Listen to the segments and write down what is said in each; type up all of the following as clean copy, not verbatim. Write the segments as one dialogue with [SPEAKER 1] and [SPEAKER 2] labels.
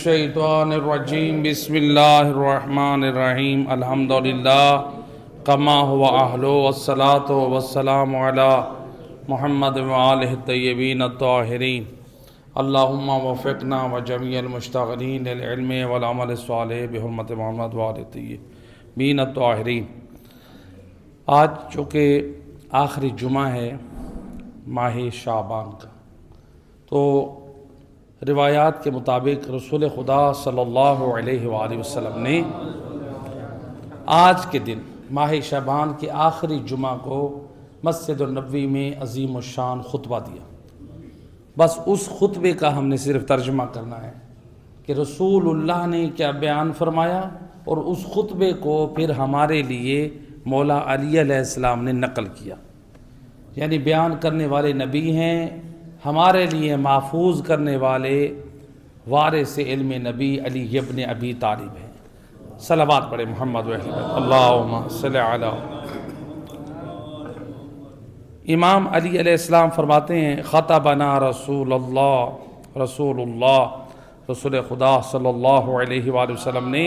[SPEAKER 1] الشیطان الرجیم بسم اللہ الرحمن الرحیم الحمدللہ کما هو اہلو والصلاة والسلام علی محمد وآلہ الطیبین الطاہرین اللہم وفقنا وجمیع المشتغلین للعلم والعمل الصالح بحرمت محمد وآلہ الطیبین الطاہرین۔ آج چونکہ آخری جمعہ ہے ماہ شعبان کا، تو روایات کے مطابق رسول خدا صلی اللہ علیہ وآلہ وسلم نے آج کے دن ماہ شعبان کے آخری جمعہ کو مسجد النبوی میں عظیم الشان خطبہ دیا۔ بس اس خطبے کا ہم نے صرف ترجمہ کرنا ہے کہ رسول اللہ نے کیا بیان فرمایا، اور اس خطبے کو پھر ہمارے لیے مولا علی علیہ السلام نے نقل کیا۔ یعنی بیان کرنے والے نبی ہیں، ہمارے لیے محفوظ کرنے والے وارث علم نبی علی ابن ابی طالب ہیں۔ صلوات پڑھے محمد و اہل بیت، اللہم صلی علی۔ امام علی علیہ السلام فرماتے ہیں خطبنا رسول خدا صلی اللہ علیہ وآلہ وسلم نے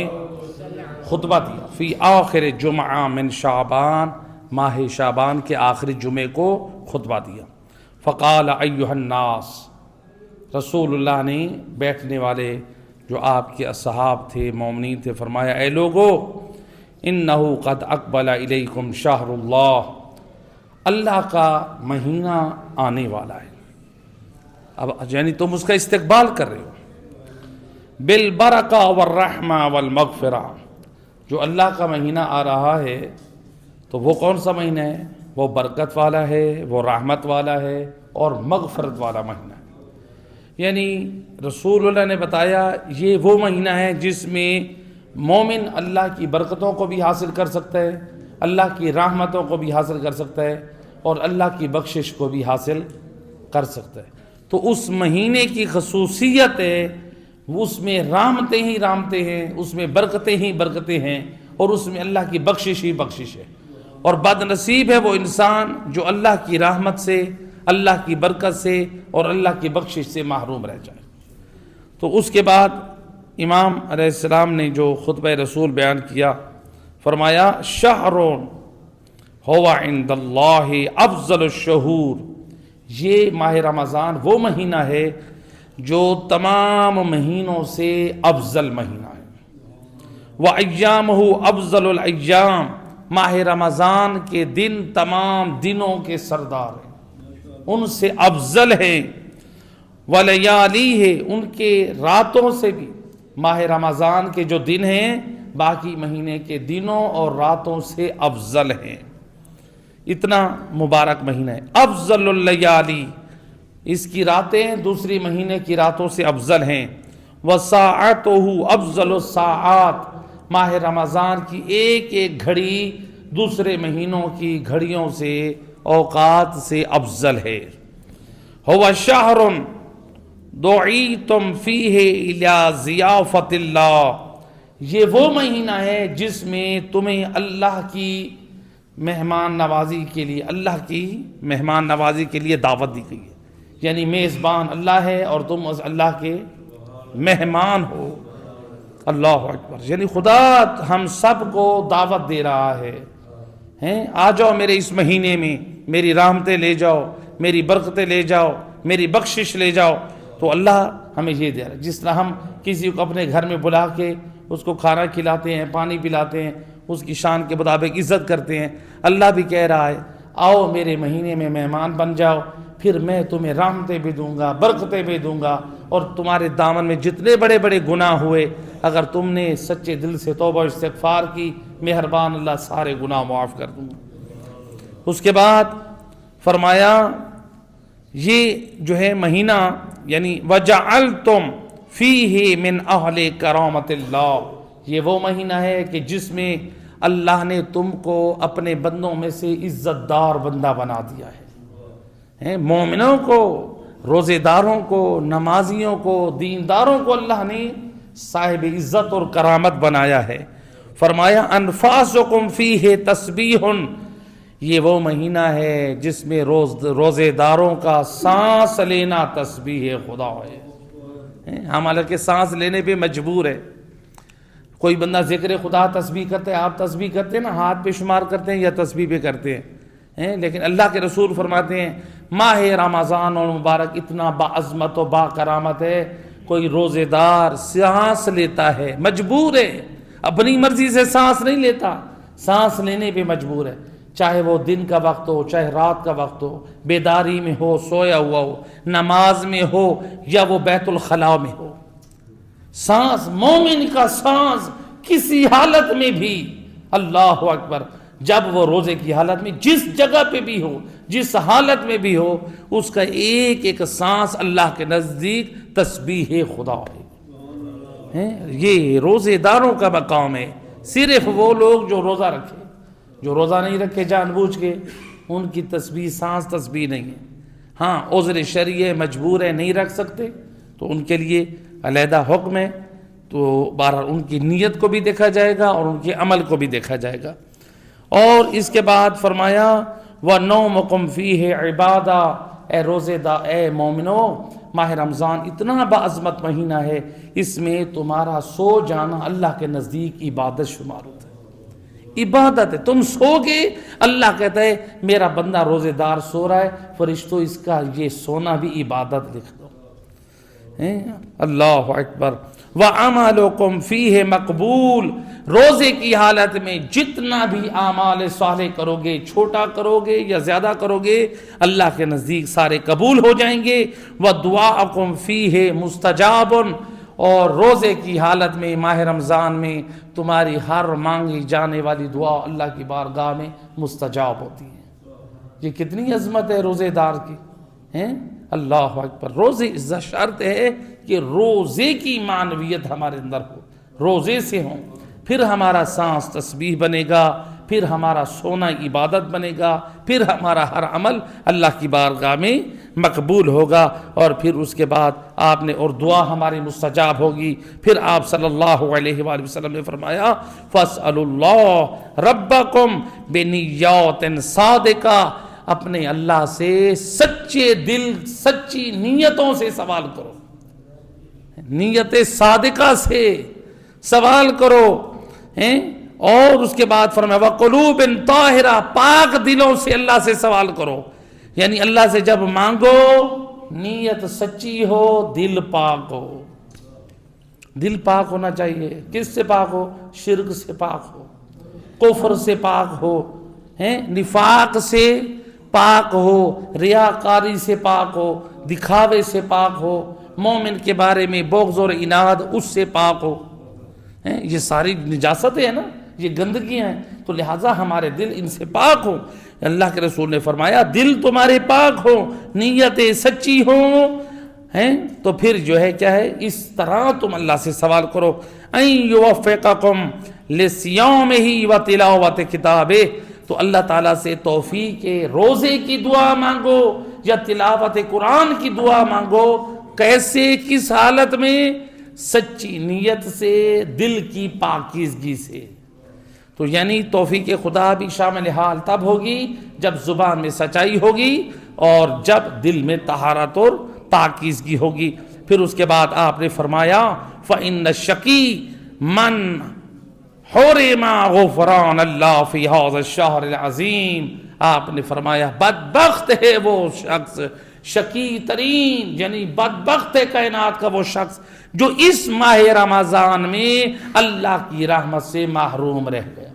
[SPEAKER 1] خطبہ دیا فی آخر جمعہ من شعبان، ماہ شعبان کے آخری جمعے کو خطبہ دیا۔ فقال ایھا الناس، رسول اللہ نے بیٹھنے والے جو آپ کے اصحاب تھے، مومنین تھے، فرمایا اے لوگو انہو قد اقبل الیکم شہر اللہ، اللہ کا مہینہ آنے والا ہے۔ اب یعنی تم اس کا استقبال کر رہے ہو۔ بالبرکہ والرحمہ والمغفرہ، جو اللہ کا مہینہ آ رہا ہے تو وہ کون سا مہینہ ہے؟ وہ برکت والا ہے، وہ رحمت والا ہے اور مغفرت والا مہینہ ہے۔ یعنی رسول اللہ نے بتایا یہ وہ مہینہ ہے جس میں مومن اللہ کی برکتوں کو بھی حاصل کر سکتا ہے، اللہ کی رحمتوں کو بھی حاصل کر سکتا ہے اور اللہ کی بخشش کو بھی حاصل کر سکتا ہے۔ تو اس مہینے کی خصوصیت ہے اس میں رحمتیں ہی رحمتیں ہیں، اس میں برکتیں ہی برکتیں ہیں، اور اس میں اللہ کی بخشش ہی بخشش ہے۔ اور بد نصیب ہے وہ انسان جو اللہ کی رحمت سے، اللہ کی برکت سے اور اللہ کی بخشش سے محروم رہ جائے۔ تو اس کے بعد امام علیہ السلام نے جو خطبہ رسول بیان کیا، فرمایا شہر ہوا عند اللہ افضل الشہور، یہ ماہ رمضان وہ مہینہ ہے جو تمام مہینوں سے افضل مہینہ ہے۔ وَأَيَّامُهُ أَفْضَلُ الْأَيَّامِ، ماہ رمضان کے دن تمام دنوں کے سردار ہیں، ان سے افضل ہیں۔ وَلَيَالِيهِ، ان کے راتوں سے بھی، ماہ رمضان کے جو دن ہیں باقی مہینے کے دنوں اور راتوں سے افضل ہیں۔ اتنا مبارک مہینہ ہے۔ افضل اللیالی، اس کی راتیں دوسری مہینے کی راتوں سے افضل ہیں۔ وَسَاعَتُهُ أَفْضَلُ السَّاعَاتِ، ماہ رمضان کی ایک ایک گھڑی دوسرے مہینوں کی گھڑیوں سے، اوقات سے افضل ہے۔ هُوَ شَهْرٌ دُعِیتُم فِیہ إِلَىٰ ضِیَافَةِ اللہ، یہ وہ مہینہ ہے جس میں تمہیں اللہ کی مہمان نوازی کے لیے، اللہ کی مہمان نوازی کے لیے دعوت دی گئی ہے۔ یعنی میزبان اللہ ہے اور تم اللہ کے مہمان ہو۔ اللہ اکبر، یعنی خدا ہم سب کو دعوت دے رہا ہے، آ جاؤ میرے اس مہینے میں، میری رحمتیں لے جاؤ، میری برکتیں لے جاؤ، میری بخشش لے جاؤ۔ تو اللہ ہمیں یہ دے رہا ہے، جس طرح ہم کسی کو اپنے گھر میں بلا کے اس کو کھانا کھلاتے ہیں، پانی پلاتے ہیں، اس کی شان کے مطابق عزت کرتے ہیں، اللہ بھی کہہ رہا ہے آؤ میرے مہینے میں مہمان بن جاؤ، پھر میں تمہیں رحمتیں بھی دوں گا، برکتیں بھی دوں گا، اور تمہارے دامن میں جتنے بڑے بڑے گناہ ہوئے اگر تم نے سچے دل سے توبہ و استغفار کی، مہربان اللہ سارے گناہ معاف کر دوں گا۔ اس کے بعد فرمایا یہ جو ہے مہینہ، یعنی وَجَعَلْتُمْ فِيهِ مِنْ أَهْلِ كَرَامَةِ اللَّهِ، یہ وہ مہینہ ہے کہ جس میں اللہ نے تم کو اپنے بندوں میں سے عزت دار بندہ بنا دیا ہے۔ مومنوں کو، روزے داروں کو، نمازیوں کو، دینداروں کو اللہ نے صاحب عزت اور کرامت بنایا ہے۔ فرمایا انفاسکم فیہ تسبیح، یہ وہ مہینہ ہے جس میں روزے داروں کا سانس لینا تسبیح خدا ہے۔ ہم حالانکہ سانس لینے پہ مجبور ہے. کوئی بندہ ذکر خدا تسبیح کرتے ہیں, آپ تسبیح کرتے ہیں نا, ہاتھ پہ شمار کرتے ہیں یا تسبیح پہ کرتے ہیں, لیکن اللہ کے رسول فرماتے ہیں ماہ رمضان اور مبارک اتنا باعظمت و با کرامت ہے, کوئی روزے دار سانس لیتا ہے مجبور ہے, اپنی مرضی سے سانس نہیں لیتا, سانس لینے پہ مجبور ہے, چاہے وہ دن کا وقت ہو چاہے رات کا وقت ہو, بیداری میں ہو سویا ہوا ہو, نماز میں ہو یا وہ بیت الخلاء میں ہو. سانس, مومن کا سانس کسی حالت میں بھی, اللہ اکبر, جب وہ روزے کی حالت میں جس جگہ پہ بھی ہو جس حالت میں بھی ہو, اس کا ایک ایک سانس اللہ کے نزدیک تسبیح خدا ہے. یہ روزے داروں کا مقام ہے. صرف وہ لوگ جو روزہ رکھے, جو روزہ نہیں رکھے جان بوجھ کے, ان کی تسبیح سانس تسبیح نہیں ہے. ہاں عذر شرعی مجبور ہے نہیں رکھ سکتے تو ان کے لیے علیحدہ حکم ہے, تو بہرحال ان کی نیت کو بھی دیکھا جائے گا اور ان کے عمل کو بھی دیکھا جائے گا. اور اس کے بعد فرمایا وَنَوْمُكُمْ فِيهِ عِبَادَةً, اے روزے دا اے مومنو, ماہ رمضان اتنا باعظمت مہینہ ہے, اس میں تمہارا سو جانا اللہ کے نزدیک عبادت شمار ہوتا ہے. عبادت ہے, تم سو گے, اللہ کہتا ہے میرا بندہ روزے دار سو رہا ہے, فرشتوں اس کا یہ سونا بھی عبادت لکھ دو. اللہ اکبر. وَعَمَلُكُمْ فِيهِ مَقْبُولٌ, روزے کی حالت میں جتنا بھی اعمال صالح کرو گے, چھوٹا کرو گے یا زیادہ کرو گے, اللہ کے نزدیک سارے قبول ہو جائیں گے. وَدُعَاءُكُمْ فِيهِ مُسْتَجَابٌ, اور روزے کی حالت میں ماہ رمضان میں تمہاری ہر مانگی جانے والی دعا اللہ کی بارگاہ میں مستجاب ہوتی ہے. یہ کتنی عظمت ہے روزے دار کی, اللہ اکبر. روزے شرط ہے کہ روزے کی معنویت ہمارے اندر ہو, روزے سے ہوں, پھر ہمارا سانس تسبیح بنے گا, پھر ہمارا سونا عبادت بنے گا, پھر ہمارا ہر عمل اللہ کی بارگاہ میں مقبول ہوگا, اور پھر اس کے بعد آپ نے اور دعا ہماری مستجاب ہوگی. پھر آپ صلی اللہ علیہ وآلہ وسلم نے فرمایا فَاسْأَلُوا اللَّهَ رَبَّكُمْ بِنِيَّاتٍ صَادِقَةٍ, اپنے اللہ سے سچے دل سچی نیتوں سے سوال کرو, نیت صادقہ سے سوال کرو. اور اس کے بعد فرمایا وَقُلُوبٍ طَاهِرَةٍ, پاک دلوں سے اللہ سے سوال کرو. یعنی اللہ سے جب مانگو نیت سچی ہو, دل پاک ہو. دل پاک ہونا چاہیے. کس سے پاک ہو؟ شرک سے پاک ہو, کفر سے پاک ہو, نفاق سے پاک ہو, ریاکاری سے پاک ہو, دکھاوے سے پاک ہو, مومن کے بارے میں بغض اور عناد اس سے پاک ہو. یہ ساری نجاستیں ہیں نا, یہ گندگیاں ہیں, تو لہٰذا ہمارے دل ان سے پاک ہوں. اللہ کے رسول نے فرمایا دل تمہارے پاک ہو, نیتیں سچی ہوں, تو پھر جو ہے کیا ہے, اس طرح تم اللہ سے سوال کرو. ان یوفقکم لصیامہ وتلاوت کتابہ, تو اللہ تعالیٰ سے توفیق روزے کی دعا مانگو یا تلاوت قرآن کی دعا مانگو. کیسے, کس حالت میں؟ سچی نیت سے, دل کی پاکیزگی سے. تو یعنی توفیق خدا بھی شامل حال تب ہوگی جب زبان میں سچائی ہوگی اور جب دل میں طہارت اور پاکیزگی ہوگی. پھر اس کے بعد آپ نے فرمایا فَإِنَّ الشَّقِيَّ مَنْ حُرِمَ غُفْرَانَ اللَّهِ فِي هَذَا الشَّهْرِ الْعَظِيمِ, آپ نے فرمایا بدبخت ہے وہ شخص, شقی ترین یعنی بدبخت ہے کائنات کا وہ شخص جو اس ماہ رمضان میں اللہ کی رحمت سے محروم رہ گیا.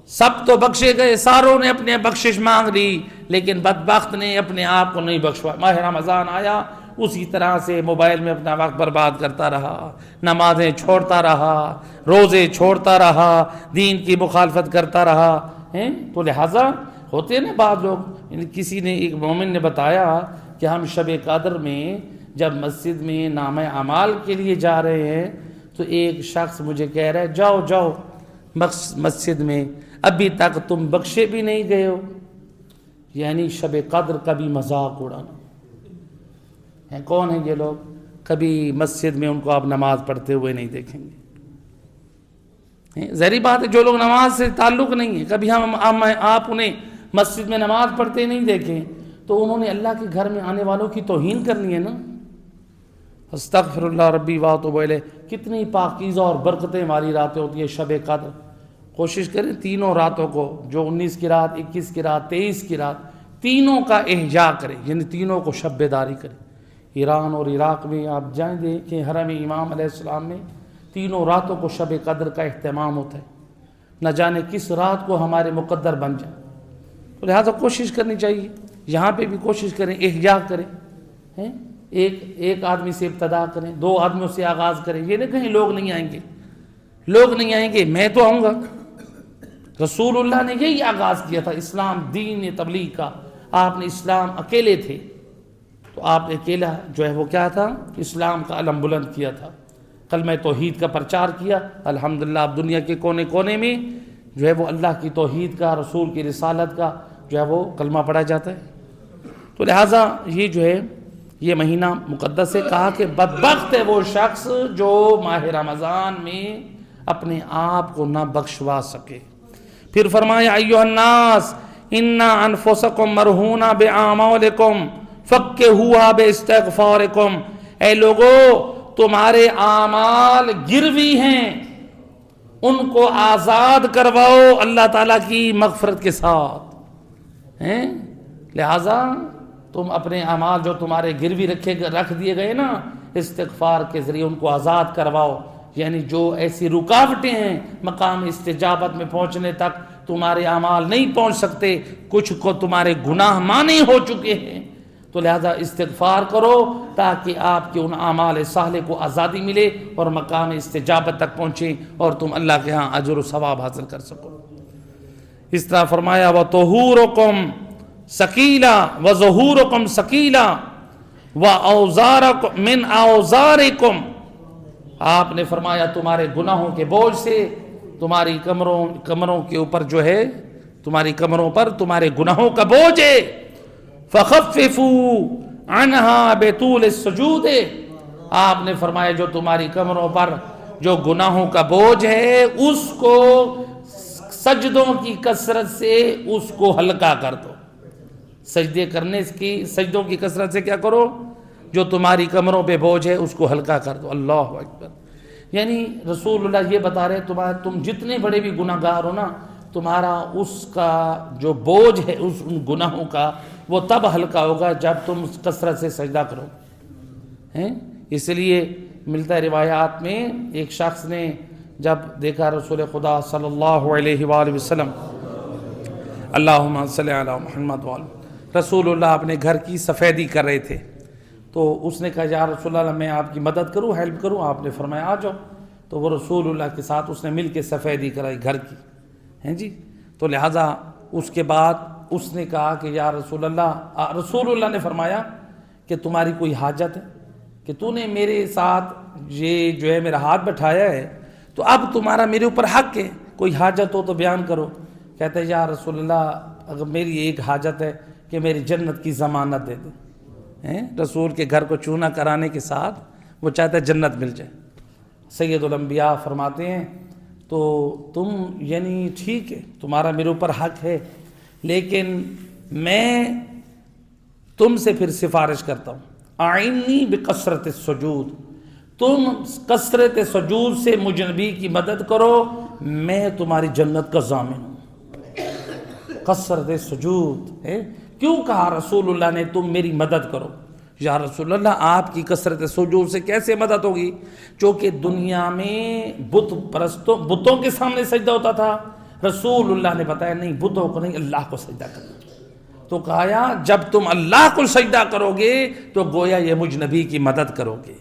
[SPEAKER 1] سب تو بخشے گئے, ساروں نے اپنے بخشش مانگ لی, لیکن بدبخت نے اپنے آپ کو نہیں بخشوا. ماہ رمضان آیا, اسی طرح سے موبائل میں اپنا وقت برباد کرتا رہا, نمازیں چھوڑتا رہا, روزے چھوڑتا رہا, دین کی مخالفت کرتا رہا. تو لہٰذا ہوتے نا بعض لوگ, کسی نے ایک مومن نے بتایا کہ ہم شب قدر میں جب مسجد میں نامہ اعمال کے لیے جا رہے ہیں تو ایک شخص مجھے کہہ رہا ہے جاؤ جاؤ مسجد میں, ابھی تک تم بخشے بھی نہیں گئے ہو. یعنی شب قدر کا بھی مذاق اڑانا. کون ہیں یہ لوگ؟ کبھی مسجد میں ان کو آپ نماز پڑھتے ہوئے نہیں دیکھیں گے. ظاہری بات ہے, جو لوگ نماز سے تعلق نہیں ہے, کبھی آپ انہیں مسجد میں نماز پڑھتے نہیں دیکھیں تو انہوں نے اللہ کے گھر میں آنے والوں کی توہین کرنی ہے نا. استغفر اللہ ربی واتوب الیہ. کتنی پاکیزہ اور برکتیں والی راتیں ہوتی ہیں شب قدر. کوشش کریں تینوں راتوں کو، جو 19 کی رات، 21 کی رات، 23 کی رات، تینوں کا احیا کریں، یعنی تینوں کو شب بیداری کریں. ایران اور عراق میں آپ جائیں دیکھیں، حرم امام علیہ السلام میں تینوں راتوں کو شب قدر کا اہتمام ہوتا ہے. نہ جانے کس رات کو ہمارے مقدر بن جائیں. تو لہٰذا کوشش کرنی چاہیے. یہاں پہ بھی کوشش کریں، احیا کریں. ایک آدمی سے ابتدا کریں، 2 آدمیوں سے آغاز کریں. یہ نہیں کہیں لوگ نہیں آئیں گے، لوگ نہیں آئیں گے، میں تو آؤں گا. رسول اللہ نے یہی آغاز کیا تھا اسلام دین تبلیغ کا. آپ نے اسلام اکیلے تھے تو آپ نے اکیلا جو ہے وہ کیا تھا، اسلام کا علم بلند کیا تھا، کلمہ توحید کا پرچار کیا. الحمدللہ اب دنیا کے کونے کونے میں جو ہے وہ اللہ کی توحید کا، رسول کی رسالت کا جو ہے وہ کلمہ پڑھا جاتا ہے. تو لہٰذا یہ جو ہے یہ مہینہ مقدس سے کہا کہ بدبخت ہے وہ شخص جو ماہ رمضان میں اپنے آپ کو نہ بخشوا سکے. پھر فرمایا ایھا الناس انا انفسکم مرہونہ باعمالکم فکھوھا باستغفارکم. اے لوگو تمہارے اعمال گروی ہیں، ان کو آزاد کرواؤ اللہ تعالیٰ کی مغفرت کے ساتھ. لہٰذا تم اپنے اعمال جو تمہارے گروی رکھ دیے گئے نا، استغفار کے ذریعے ان کو آزاد کرواؤ. یعنی جو ایسی رکاوٹیں ہیں مقام استجابت میں پہنچنے تک تمہارے اعمال نہیں پہنچ سکتے، کچھ کو تمہارے گناہ مانے ہو چکے ہیں، تو لہذا استغفار کرو تاکہ آپ کے ان اعمال صالح کو آزادی ملے اور مقام استجابت تک پہنچیں اور تم اللہ کے ہاں اجر و ثواب حاصل کر سکو. اس طرح فرمایا وَطُہُورُکُمْ ثقیلا وظہورکم ثقیلا واوزارکم من اوزارکم. آپ نے فرمایا تمہارے گناہوں کے بوجھ سے تمہاری کمروں کے اوپر جو ہے، تمہاری کمروں پر تمہارے گناہوں کا بوجھ ہے. فخففوا عنہا بطول السجود. آپ نے فرمایا جو تمہاری کمروں پر جو گناہوں کا بوجھ ہے اس کو سجدوں کی کثرت سے اس کو ہلکا کر دو. سجدوں کی کثرت سے کیا کرو، جو تمہاری کمروں پہ بوجھ ہے اس کو ہلکا کر دو. اللہ اکبر. یعنی رسول اللہ یہ بتا رہے تم جتنے بڑے بھی گناہ گار ہو نا، تمہارا اس کا جو بوجھ ہے اس ان گناہوں کا وہ تب ہلکا ہوگا جب تم کثرت سے سجدہ کرو. اس لیے ملتا ہے روایات میں ایک شخص نے جب دیکھا رسول خدا صلی اللہ علیہ وآلہ وسلم، اللہم صلی علی محمد وآلہ، رسول اللہ اپنے گھر کی سفیدی کر رہے تھے تو اس نے کہا یا رسول اللہ میں آپ کی مدد کروں، ہیلپ کروں. آپ نے فرمایا آ جاؤ. تو وہ رسول اللہ کے ساتھ اس نے مل کے سفیدی کرائی گھر کی. جی تو لہٰذا اس کے بعد اس نے کہا کہ یا رسول اللہ نے فرمایا کہ تمہاری کوئی حاجت ہے کہ تو نے میرے ساتھ یہ جو ہے میرا ہاتھ بٹھایا ہے تو اب تمہارا میرے اوپر حق ہے، کوئی حاجت ہو تو بیان کرو. کہتے ہیں یا رسول اللہ اگر میری ایک حاجت ہے کہ میری جنت کی ضمانت دے دے. رسول کے گھر کو چونا کرانے کے ساتھ وہ چاہتا ہے جنت مل جائے. سید الانبیاء فرماتے ہیں تو تم یعنی ٹھیک ہے تمہارا میرے اوپر حق ہے، لیکن میں تم سے پھر سفارش کرتا ہوں، اعنی بکثرت السجود، تم کثرت سجود سے مجھ نبی کی مدد کرو، میں تمہاری جنت کا ضامن ہوں. کثرت سجود ہے. کیوں کہا رسول اللہ نے تم میری مدد کرو؟ یا رسول اللہ آپ کی کثرت سجود سے کیسے مدد ہوگی؟ چونکہ دنیا میں بتوں کے سامنے سجدہ ہوتا تھا. رسول اللہ نے بتایا نہیں، بتوں کو نہیں، اللہ کو سجدہ کرنا. تو کہا جب تم اللہ کو سجدہ کرو گے تو گویا یہ مجھ نبی کی مدد کرو گے.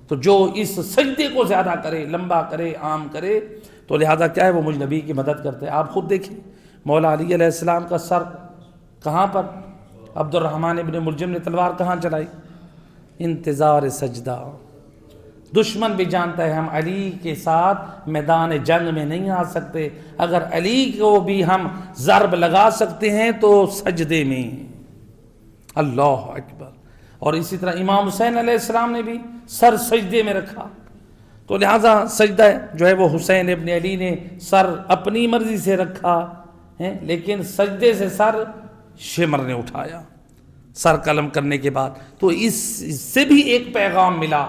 [SPEAKER 1] تو جو اس سجدے کو زیادہ کرے، لمبا کرے، عام کرے، تو لہذا کیا ہے وہ مجھ نبی کی مدد کرتے ہیں. آپ خود دیکھیں مولا علی علیہ السلام کا سر کہاں پر، عبد الرحمن ابن ملجم نے تلوار کہاں چلائی؟ انتظار سجدہ. دشمن بھی جانتا ہے ہم علی کے ساتھ میدان جنگ میں نہیں آ سکتے، اگر علی کو بھی ہم ضرب لگا سکتے ہیں تو سجدے میں. اللہ اکبر. اور اسی طرح امام حسین علیہ السلام نے بھی سر سجدے میں رکھا. تو لہٰذا سجدہ جو ہے وہ حسین ابن علی نے سر اپنی مرضی سے رکھا ہے، لیکن سجدے سے سر شمر نے اٹھایا سر قلم کرنے کے بعد. تو اس سے بھی ایک پیغام ملا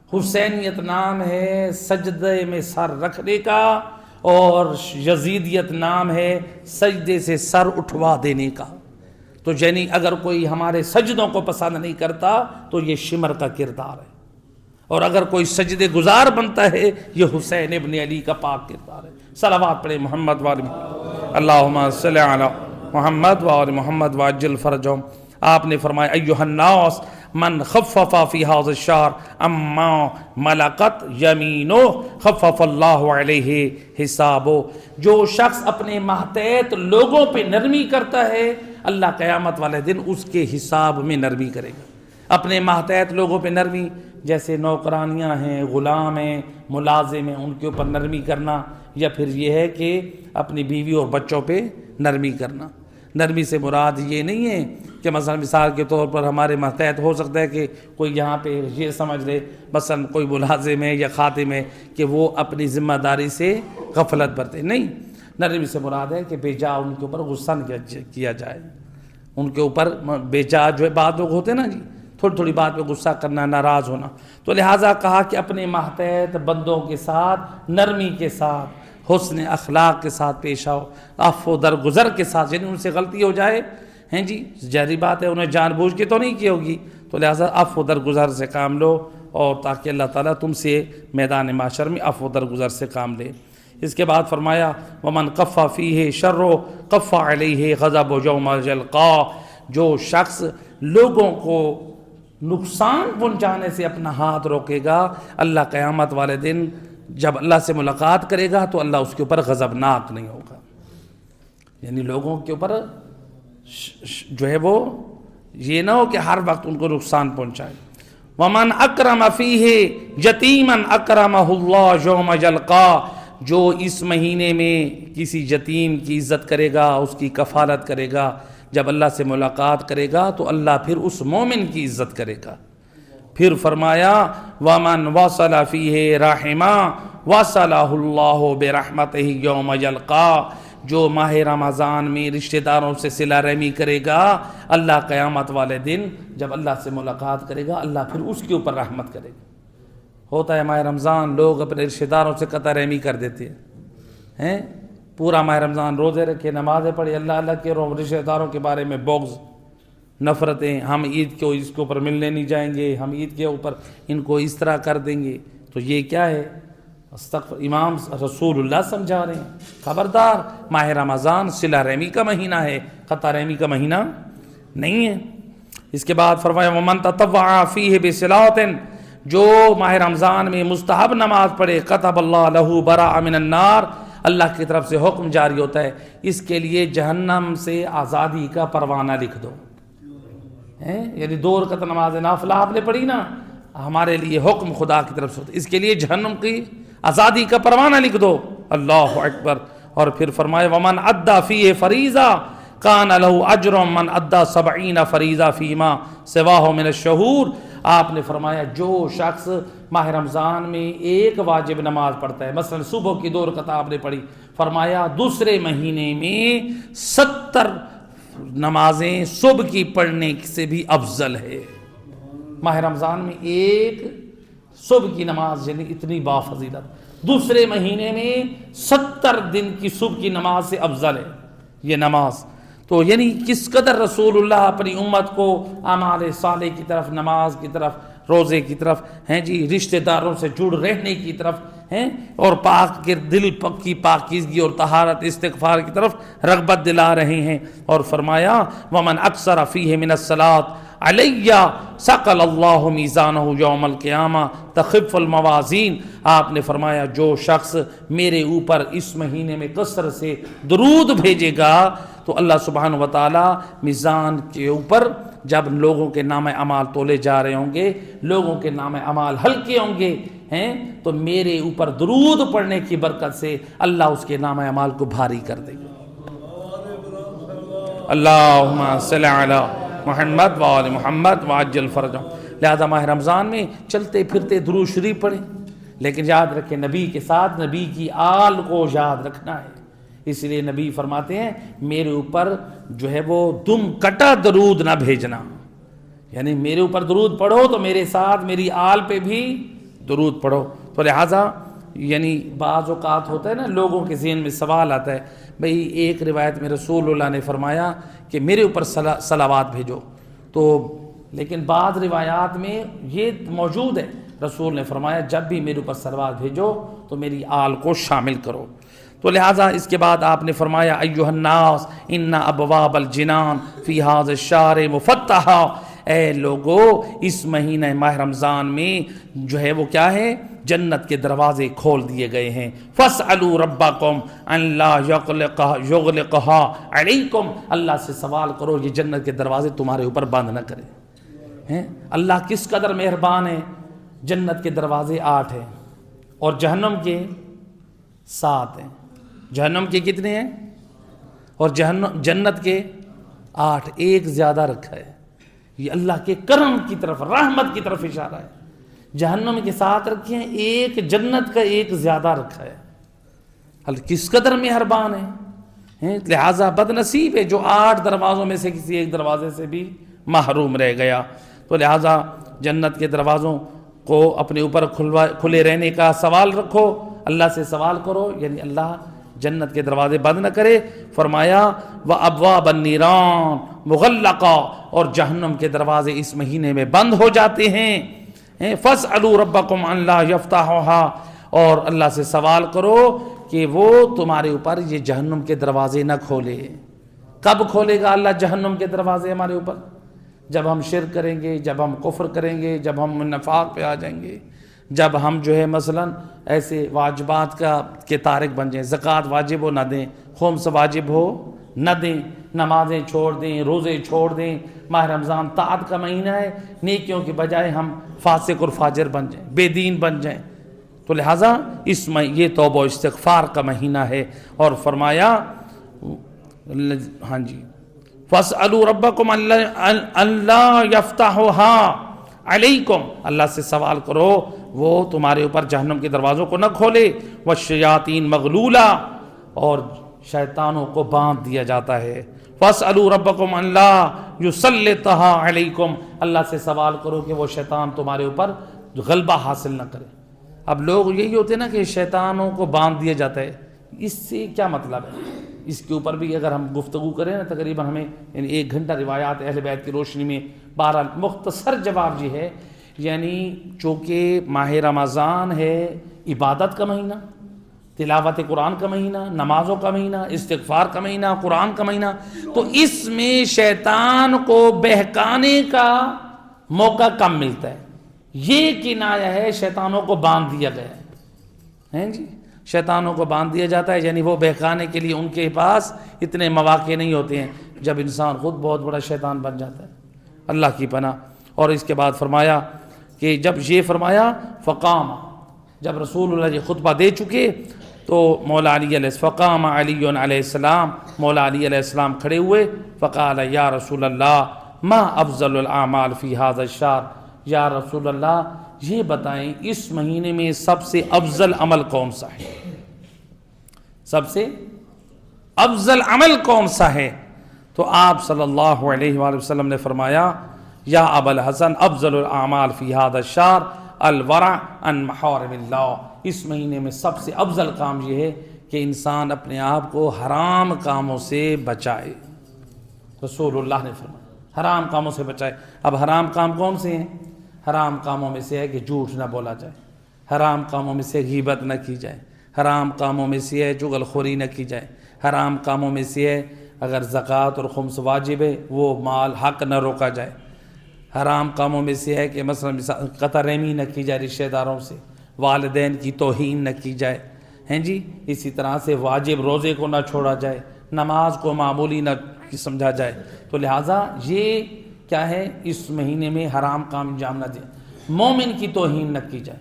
[SPEAKER 1] حسینیت نام ہے سجدے میں سر رکھنے کا، اور یزیدیت نام ہے سجدے سے سر اٹھوا دینے کا۔ تو یعنی اگر کوئی ہمارے سجدوں کو پسند نہیں کرتا تو یہ شمر کا کردار ہے، اور اگر کوئی سجدے گزار بنتا ہے یہ حسین ابن علی کا پاک کردار ہے۔ صلوات پڑھیں محمد وآل محمد، اللہم صلی علی محمد وآل محمد وعجل فرجہم۔ آپ نے فرمایا ایھا الناس من خفف فی ھذا الشہر اما ملکت یمینہ خفف اللہ علیہ حسابہ۔ جو شخص اپنے ماتحت لوگوں پہ نرمی کرتا ہے اللہ قیامت والے دن اس کے حساب میں نرمی کرے گا۔ اپنے ماتحت لوگوں پہ نرمی، جیسے نوکرانیاں ہیں، غلام ہیں، ملازم ہیں، ان کے اوپر نرمی کرنا، یا پھر یہ ہے کہ اپنی بیوی اور بچوں پہ نرمی کرنا۔ نرمی سے مراد یہ نہیں ہے کہ مثلا مثال کے طور پر ہمارے ماتحت ہو سکتا ہے کہ کوئی یہاں پہ یہ سمجھ لے مثلا کوئی ملازم ہے یا خادم ہے کہ وہ اپنی ذمہ داری سے غفلت برتے، نہیں۔ نرمی سے مراد ہے کہ بے جا ان کے اوپر غصہ نہ کیا جائے، ان کے اوپر بے جا جو ہے بعض لوگ ہوتے ہیں نا جی، تھوڑی تھوڑی بات پہ غصہ کرنا، ناراض ہونا، تو لہٰذا کہا کہ اپنے ماتحت بندوں کے ساتھ نرمی کے ساتھ، حسن اخلاق کے ساتھ پیش آؤ، عفو درگزر کے ساتھ، یعنی ان سے غلطی ہو جائے ہیں جی، ظاہری بات ہے انہیں جان بوجھ کے تو نہیں کی ہوگی، تو لہٰذا عفو درگزر سے کام لو، اور تاکہ اللہ تعالیٰ تم سے میدان معاشر میں عفو درگزر سے کام لے۔ اس کے بعد فرمایا ومن قف فیہ شر قف علیہ غضب یوم یلقاہ۔ جو شخص لوگوں کو نقصان پہنچانے سے اپنا ہاتھ روکے گا، اللہ قیامت والے دن جب اللہ سے ملاقات کرے گا تو اللہ اس کے اوپر غضبناک نہیں ہوگا، یعنی لوگوں کے اوپر جو ہے وہ یہ نہ ہو کہ ہر وقت ان کو نقصان پہنچائے۔ ومن اکرم فیہ یتیما اکرمہ اللہ یوم یلقاہ۔ جو اس مہینے میں کسی یتیم کی عزت کرے گا، اس کی کفالت کرے گا، جب اللہ سے ملاقات کرے گا تو اللہ پھر اس مومن کی عزت کرے گا۔ پھر فرمایا وَمَنْ وَصَلَ فِيهِ رَحِمًا وَصَلَهُ اللَّهُ بِرَحْمَتِهِ يَوْمَ يَلْقَاهُ۔ جو ماہ رمضان میں رشتہ داروں سے صلہ رحمی کرے گا، اللہ قیامت والے دن جب اللہ سے ملاقات کرے گا اللہ پھر اس کے اوپر رحمت کرے گا۔ ہوتا ہے ماہ رمضان لوگ اپنے رشتہ داروں سے قطع رحمی کر دیتے ہیں، پورا ماہ رمضان روزے رکھے، نمازیں پڑھے، اللہ اللہ کے رشتہ داروں کے بارے میں بغض، نفرتیں، ہم عید کو اس کے اوپر ملنے نہیں جائیں گے، ہم عید کے اوپر ان کو اس طرح کر دیں گے، تو یہ کیا ہے؟ استغفر، امام رسول اللہ سمجھا رہے ہیں خبردار، ماہ رمضان صلہ رحمی کا مہینہ ہے، قطع رحمی کا مہینہ نہیں ہے۔ اس کے بعد فرمایا ومن تطوع فیہ بصلاۃ۔ جو ماہ رمضان میں مستحب نماز پڑھے کتب اللہ لہ براء من النار، اللہ کی طرف سے حکم جاری ہوتا ہے اس کے لیے جہنم سے آزادی کا پروانہ لکھ دو۔ یعنی 2 رکعت نماز نافلہ آپ نے پڑھی نا، ہمارے لیے حکم خدا کی طرف سے ہوتا ہے، اس کے لیے جہنم کی آزادی کا پروانہ لکھ دو۔ اللہ اکبر۔ اور پھر فرمائے ومن ادى فیہ فریضہ کان لہ اجر من ادى 70 فریضہ فیما سواہ من الشہور۔ آپ نے فرمایا جو شخص ماہ رمضان میں ایک واجب نماز پڑھتا ہے، مثلا صبح کی 2 رکعت آپ نے پڑھی، فرمایا دوسرے مہینے میں 70 نمازیں صبح کی پڑھنے سے بھی افضل ہے۔ ماہ رمضان میں ایک صبح کی نماز یعنی اتنی بافضیلت، دوسرے مہینے میں 70 دن کی صبح کی نماز سے افضل ہے یہ نماز۔ تو یعنی کس قدر رسول اللہ اپنی امت کو اعمال صالح کی طرف، نماز کی طرف، روزے کی طرف ہیں جی، رشتہ داروں سے جڑ رہنے کی طرف ہیں، اور پاک کے دل کی پاکیزگی اور طہارت استغفار کی طرف رغبت دلا رہے ہیں۔ اور فرمایا ومن اکثر فیہ من الصلاۃ علیہ ثقل اللہ میزانہ یوم القیامہ تخف الموازین۔ آپ نے فرمایا جو شخص میرے اوپر اس مہینے میں کثرت سے درود بھیجے گا تو اللہ سبحانہ و تعالی میزان کے اوپر جب لوگوں کے نام اعمال تولے جا رہے ہوں گے، لوگوں کے نام اعمال ہلکے ہوں گے ہیں، تو میرے اوپر درود پڑھنے کی برکت سے اللہ اس کے نام اعمال کو بھاری کر دے گا۔ اللہم صلی علی محمد وآل محمد وعجل فرجہم۔ لہذا ماہ رمضان میں چلتے پھرتے درود شریف پڑھیں، لیکن یاد رکھیں نبی کے ساتھ نبی کی آل کو یاد رکھنا ہے۔ اس لیے نبی فرماتے ہیں میرے اوپر جو ہے وہ دم کٹا درود نہ بھیجنا، یعنی میرے اوپر درود پڑھو تو میرے ساتھ میری آل پہ بھی درود پڑھو. تو لہٰذا یعنی بعض اوقات ہوتا ہے نا لوگوں کے ذہن میں سوال آتا ہے بھئی ایک روایت میں رسول اللہ نے فرمایا کہ میرے اوپر صلوات بھیجو، تو لیکن بعض روایات میں یہ موجود ہے رسول نے فرمایا جب بھی میرے اوپر صلوات بھیجو تو میری آل کو شامل کرو. تو لہٰذا اس کے بعد آپ نے فرمایا ایھا الناس ان ابواب الجنان فی ھذا الشہر مفتحہ، اے لوگو اس مہینہ ماہ رمضان میں جو ہے وہ کیا ہے، جنت کے دروازے کھول دیے گئے ہیں. فاسألوا ربکم ان لا یغلقھا علیکم، اللہ سے سوال کرو یہ جنت کے دروازے تمہارے اوپر بند نہ کرے. اللہ کس قدر مہربان ہے. جنت کے دروازے 8 ہیں اور جہنم کے 7 ہیں. جہنم کے کتنے ہیں اور جنت کے 8، ایک زیادہ رکھا ہے. یہ اللہ کے کرم کی طرف، رحمت کی طرف اشارہ ہے. جہنم کے 7 رکھے ہیں، ایک جنت کا ایک زیادہ رکھا ہے. اللہ کس قدر مہربان ہے. لہٰذا بد نصیب ہے جو 8 دروازوں میں سے کسی ایک دروازے سے بھی محروم رہ گیا. تو لہٰذا جنت کے دروازوں کو اپنے اوپر کھلے رہنے کا سوال رکھو، اللہ سے سوال کرو، یعنی اللہ جنت کے دروازے بند نہ کرے. فرمایا وَأَبْوَابَ النِّيرَانِ مُغَلَّقَةً، اور جہنم کے دروازے اس مہینے میں بند ہو جاتے ہیں. فَاسْأَلُوا رَبَّكُمْ أَنْ لَا يَفْتَحُهَا، اور اللہ سے سوال کرو کہ وہ تمہارے اوپر یہ جہنم کے دروازے نہ کھولے. کب کھولے گا اللہ جہنم کے دروازے ہمارے اوپر؟ جب ہم شرک کریں گے، جب ہم کفر کریں گے، جب ہم نفاق پہ آ جائیں گے، جب ہم جو ہے مثلا ایسے واجبات کے تارک بن جائیں، زکوٰۃ واجب ہو نہ دیں، خمس واجب ہو نہ دیں، نمازیں چھوڑ دیں، روزے چھوڑ دیں. ماہ رمضان طاعت کا مہینہ ہے، نیکیوں کے بجائے ہم فاسق اور فاجر بن جائیں، بے دین بن جائیں. تو لہٰذا اس میں یہ توبہ و استغفار کا مہینہ ہے. اور فرمایا ہاں جی فَاسْأَلُوا رَبَّكُمْ أَنْ لَا يَفْتَحُهَا عَلَيْكُمْ، اللہ سے سوال کرو وہ تمہارے اوپر جہنم کے دروازوں کو نہ کھولے. وَالشَّيَاطِينَ مَغْلُولَةً، اور شیطانوں کو باندھ دیا جاتا ہے. فَاسْأَلُوا رَبَّكُمْ أَنْ لَا يُسَلِّطَهَا عَلَيْكُمْ، اللہ سے سوال کرو کہ وہ شیطان تمہارے اوپر غلبہ حاصل نہ کرے. اب لوگ یہی ہوتے ہیں نا کہ شیطانوں کو باندھ دیا جاتا ہے، اس سے کیا مطلب ہے؟ اس کے اوپر بھی اگر ہم گفتگو کریں نا تقریباً ہمیں یعنی 1 گھنٹہ روایات اہل بیت کی روشنی میں. بہرحال مختصر جواب یہ ہے، یعنی چونکہ ماہ رمضان ہے عبادت کا مہینہ، تلاوت قرآن کا مہینہ، نمازوں کا مہینہ، استغفار کا مہینہ، قرآن کا مہینہ، تو اس میں شیطان کو بہکانے کا موقع کم ملتا ہے. یہ کنایہ ہے شیطانوں کو باندھ دیا گیا ہے جی، شیطانوں کو باندھ دیا جاتا ہے، یعنی وہ بہکانے کے لیے ان کے پاس اتنے مواقع نہیں ہوتے ہیں جب انسان خود بہت بڑا شیطان بن جاتا ہے. اللہ کی پناہ. اور اس کے بعد فرمایا کہ جب یہ فرمایا فقام، جب رسول اللہ یہ خطبہ دے چکے تو مولا علی علیہ فقام علی علیہ السلام، مولا علی علیہ السلام کھڑے ہوئے. فقال یا رسول اللہ ما افضل الاعمال فی ھذا الشہر، یا رسول اللہ یہ بتائیں اس مہینے میں سب سے افضل عمل کون سا ہے، سب سے افضل عمل کون سا ہے؟ تو آپ صلی اللہ علیہ وآلہ وسلم نے فرمایا یا ابا الحسن افضل الاعمال فی ھذا الشہر الورع عن محارم اللہ، اس مہینے میں سب سے افضل کام یہ ہے کہ انسان اپنے آپ کو حرام کاموں سے بچائے. رسول اللہ نے فرمایا حرام کاموں سے بچائے. اب حرام کام کون سے ہیں؟ حرام کاموں میں سے ہے کہ جھوٹ نہ بولا جائے، حرام کاموں میں سے غیبت نہ کی جائے، حرام کاموں میں سے ہے چغل خوری نہ کی جائے، حرام کاموں میں سے ہے اگر زکوٰۃ اور خمس واجب ہے وہ مال حق نہ روکا جائے، حرام کاموں میں سے ہے کہ مثلا قطع رحمی نہ کی جائے رشتہ داروں سے، والدین کی توہین نہ کی جائے ہیں جی. اسی طرح سے واجب روزے کو نہ چھوڑا جائے، نماز کو معمولی نہ سمجھا جائے. تو لہٰذا یہ کیا ہے، اس مہینے میں حرام کام انجام نہ دیں، مومن کی توہین نہ کی جائے،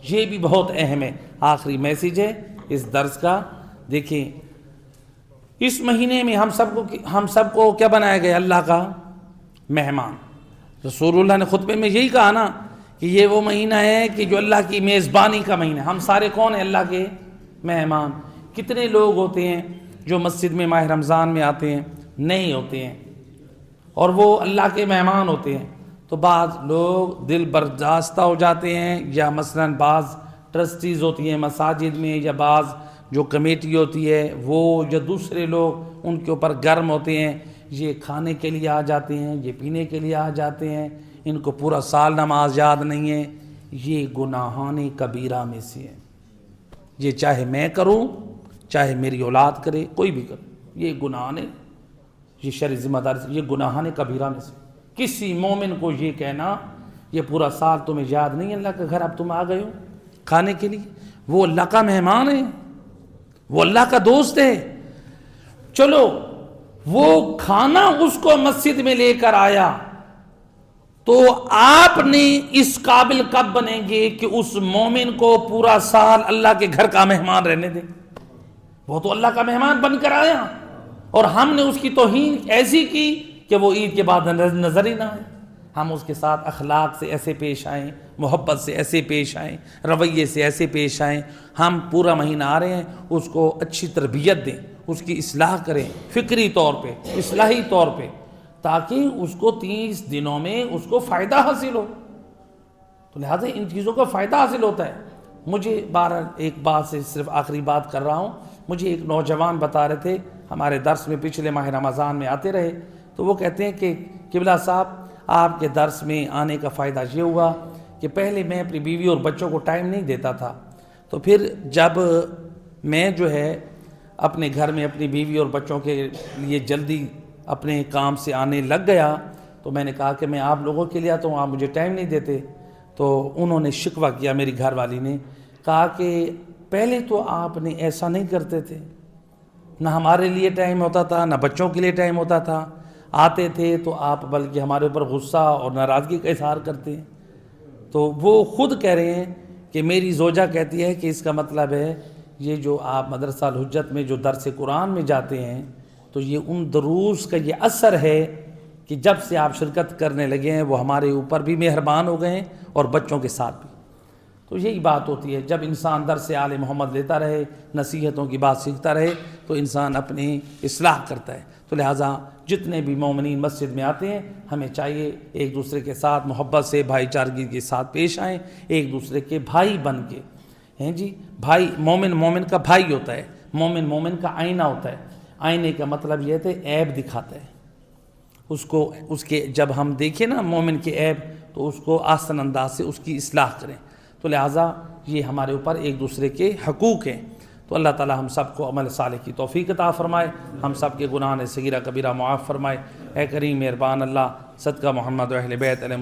[SPEAKER 1] یہ بھی بہت اہم ہے. آخری میسیج ہے اس درس کا. دیکھیں اس مہینے میں ہم سب کو کیا بنایا گیا؟ اللہ کا مہمان. رسول اللہ نے خطبے میں یہی کہا نا کہ یہ وہ مہینہ ہے کہ جو اللہ کی میزبانی کا مہینہ ہے. ہم سارے کون ہیں؟ اللہ کے مہمان. کتنے لوگ ہوتے ہیں جو مسجد میں ماہ رمضان میں آتے ہیں؟ نہیں ہوتے ہیں، اور وہ اللہ کے مہمان ہوتے ہیں. تو بعض لوگ دل برداشتہ ہو جاتے ہیں، یا مثلا بعض ٹرسٹیز ہوتی ہیں مساجد میں، یا بعض جو کمیٹی ہوتی ہے وہ، یا دوسرے لوگ ان کے اوپر گرم ہوتے ہیں، یہ کھانے کے لیے آ جاتے ہیں، یہ پینے کے لیے آ جاتے ہیں، ان کو پورا سال نماز یاد نہیں ہے، یہ گناہان کبیرہ میں سے ہے۔ یہ چاہے میں کروں، چاہے میری اولاد کرے، کوئی بھی کرے، یہ گناہان، یہ شرعی ذمہ داری سے، یہ گناہان کبیرہ میں سے۔ کسی مومن کو یہ کہنا یہ پورا سال تمہیں یاد نہیں ہے اللہ کا گھر، اب تم آ گئے ہو کھانے کے لیے، وہ اللہ کا مہمان ہے، وہ اللہ کا دوست ہے۔ چلو وہ کھانا اس کو مسجد میں لے کر آیا، تو آپ نے اس قابل کب بنیں گے کہ اس مومن کو پورا سال اللہ کے گھر کا مہمان رہنے دیں؟ وہ تو اللہ کا مہمان بن کر آیا، اور ہم نے اس کی توہین ایسی کی کہ وہ عید کے بعد نظر ہی نہ آئے۔ ہم اس کے ساتھ اخلاق سے ایسے پیش آئیں، محبت سے ایسے پیش آئیں، رویے سے ایسے پیش آئیں۔ ہم پورا مہینہ آ رہے ہیں، اس کو اچھی تربیت دیں، اس کی اصلاح کریں، فکری طور پہ، اصلاحی طور پہ، تاکہ اس کو 30 دنوں میں اس کو فائدہ حاصل ہو۔ تو لہٰذا ان چیزوں کا فائدہ حاصل ہوتا ہے۔ مجھے ایک بات سے صرف آخری بات کر رہا ہوں، مجھے ایک نوجوان بتا رہے تھے، ہمارے درس میں پچھلے ماہ رمضان میں آتے رہے، تو وہ کہتے ہیں کہ قبلہ صاحب آپ کے درس میں آنے کا فائدہ یہ ہوا کہ پہلے میں اپنی بیوی اور بچوں کو ٹائم نہیں دیتا تھا، تو پھر جب میں جو ہے اپنے گھر میں اپنی بیوی اور بچوں کے لیے جلدی اپنے کام سے آنے لگ گیا، تو میں نے کہا کہ میں آپ لوگوں کے لیے آتا ہوں، آپ مجھے ٹائم نہیں دیتے۔ تو انہوں نے شکوہ کیا، میری گھر والی نے کہا کہ پہلے تو آپ نے ایسا نہیں کرتے تھے، نہ ہمارے لیے ٹائم ہوتا تھا، نہ بچوں کے لیے ٹائم ہوتا تھا، آتے تھے تو آپ بلکہ ہمارے اوپر غصہ اور ناراضگی کا اظہار کرتے ہیں۔ تو وہ خود کہہ رہے ہیں کہ میری زوجہ کہتی ہے کہ اس کا مطلب ہے یہ جو آپ مدرسہ الحجت میں جو درس قرآن میں جاتے ہیں، تو یہ ان دروس کا یہ اثر ہے کہ جب سے آپ شرکت کرنے لگے ہیں وہ ہمارے اوپر بھی مہربان ہو گئے ہیں اور بچوں کے ساتھ بھی۔ تو یہی بات ہوتی ہے، جب انسان درس آل محمد لیتا رہے، نصیحتوں کی بات سیکھتا رہے، تو انسان اپنی اصلاح کرتا ہے۔ تو لہٰذا جتنے بھی مومنین مسجد میں آتے ہیں، ہمیں چاہیے ایک دوسرے کے ساتھ محبت سے، بھائی چارگی کے ساتھ پیش آئیں، ایک دوسرے کے بھائی بن کے ہیں جی۔ بھائی مومن کا بھائی ہوتا ہے، مومن کا آئینہ ہوتا ہے۔ آئینے کا مطلب یہ ہے عیب دکھاتا ہے اس کے، جب ہم دیکھیں نا مومن کے عیب، تو اس کو آسن انداز سے اس کی اصلاح کریں۔ تو لہٰذا یہ ہمارے اوپر ایک دوسرے کے حقوق ہیں۔ تو اللہ تعالی ہم سب کو عمل صالح کی توفیق عطا فرمائے، ہم سب کے گناہ صغیرہ کبیرہ معاف فرمائے۔ اے کریم مہربان اللہ، صدقہ محمد و اہل بیت علیہ